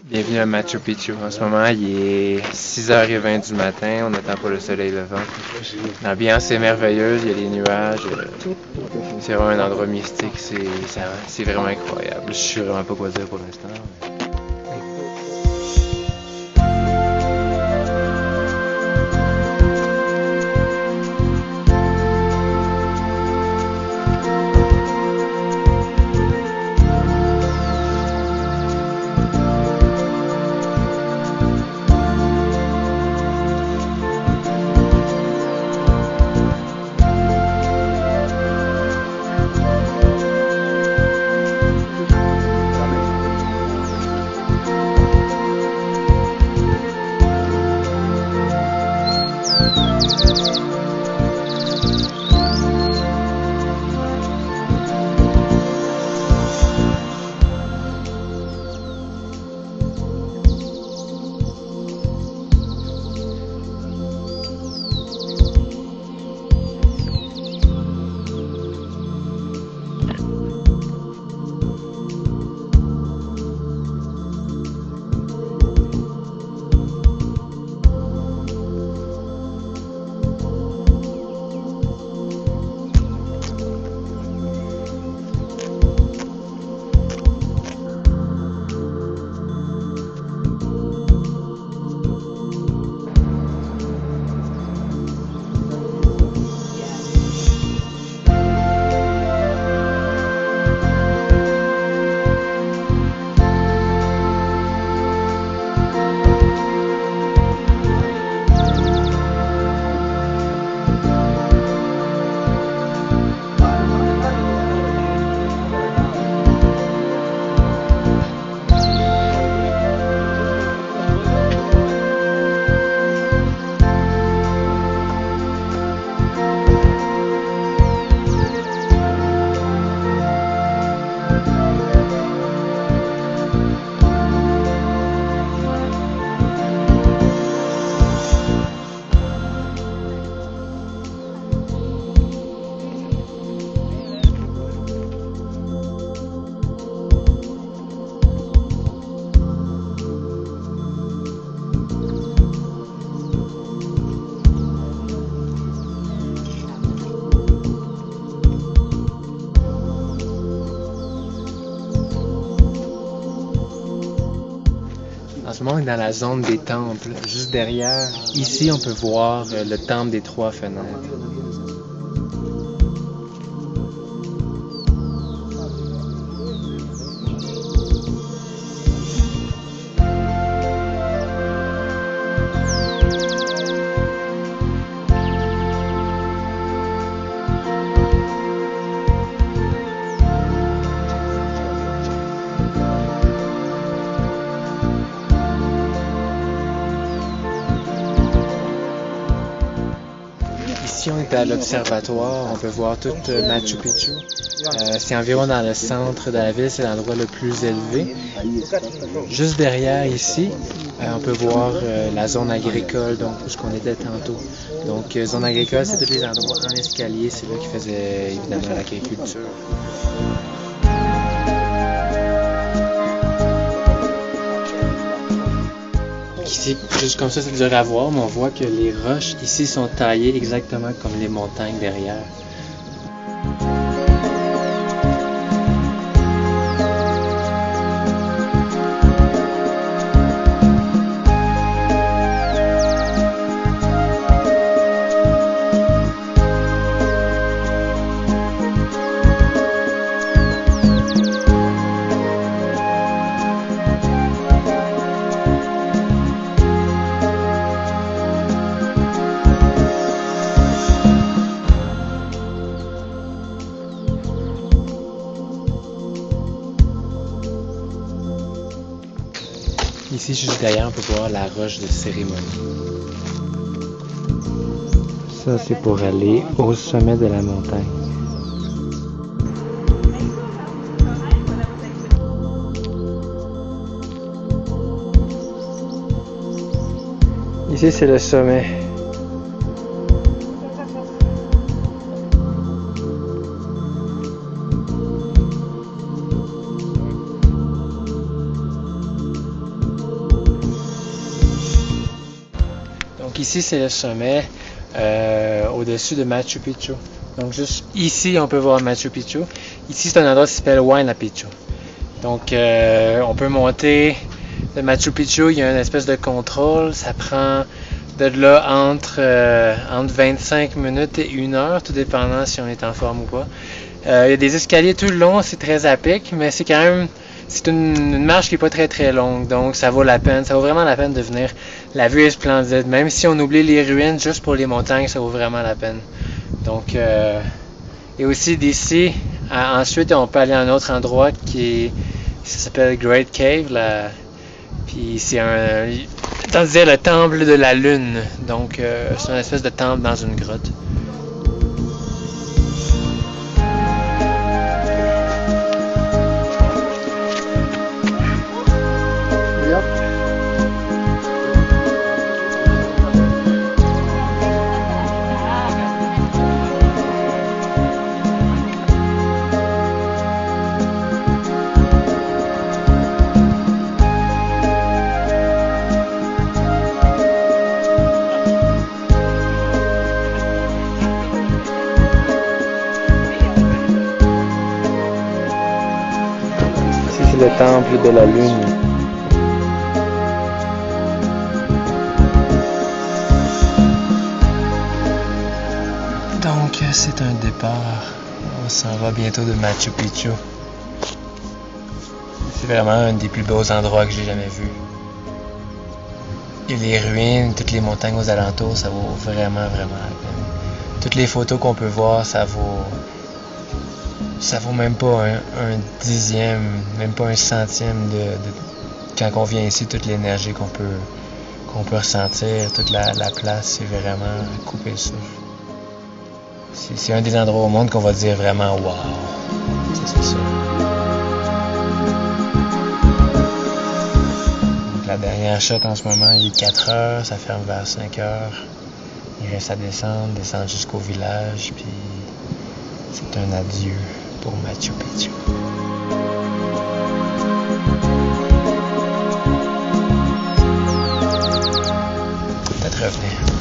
Bienvenue à Machu Picchu. En ce moment, il est 6h20 du matin. On n'attend pas le soleil levant. L'ambiance est merveilleuse. Il y a des nuages. C'est vraiment un endroit mystique. C'est vraiment incroyable. Je sais vraiment pas quoi dire pour l'instant. En ce moment, on est dans la zone des temples. Juste derrière, ici, on peut voir le temple des trois fenêtres. Ici, on est à l'observatoire, on peut voir tout Machu Picchu. C'est environ dans le centre de la ville, c'est l'endroit le plus élevé. Juste derrière ici, on peut voir la zone agricole, donc où ce qu'on était tantôt. Donc, zone agricole, c'est tous les endroits en escalier, c'est là qu'ils faisaient évidemment l'agriculture. Ici, juste comme ça, c'est dur à voir, mais on voit que les roches ici sont taillées exactement comme les montagnes derrière. Ici, juste derrière, on peut voir la roche de cérémonie. Ça, c'est pour aller au sommet de la montagne. Ici, c'est le sommet. Donc ici, c'est le sommet au-dessus de Machu Picchu. Donc juste ici, on peut voir Machu Picchu. Ici, c'est un endroit qui s'appelle Huayna Picchu. Donc on peut monter de Machu Picchu, il y a une espèce de contrôle. Ça prend de là entre 25 minutes et 1 heure, tout dépendant si on est en forme ou pas. Il y a des escaliers tout le long, c'est très à pic, mais c'est quand même... C'est une marche qui n'est pas très très longue, donc ça vaut la peine. Ça vaut vraiment la peine de venir. La vue est splendide. Même si on oublie les ruines, juste pour les montagnes, ça vaut vraiment la peine. Donc, et aussi d'ici, ensuite, on peut aller à un autre endroit ça s'appelle Great Cave. Puis c'est le temple de la lune. Donc, c'est une espèce de temple dans une grotte. Le temple de la lune. Donc c'est un départ. On s'en va bientôt de Machu Picchu. C'est vraiment un des plus beaux endroits que j'ai jamais vu. Et les ruines, toutes les montagnes aux alentours, ça vaut vraiment la peine. Toutes les photos qu'on peut voir, ça vaut même pas un dixième, même pas un centième de quand on vient ici, toute l'énergie qu'on peut ressentir, toute la place, c'est vraiment couper le souffle. C'est un des endroits au monde qu'on va dire vraiment wow. C'est ça. Donc la dernière shot en ce moment, il est 4 heures, ça ferme vers 5 heures. Il reste à descendre jusqu'au village, puis c'est un adieu pour Machu Picchu. Peut-être revenir.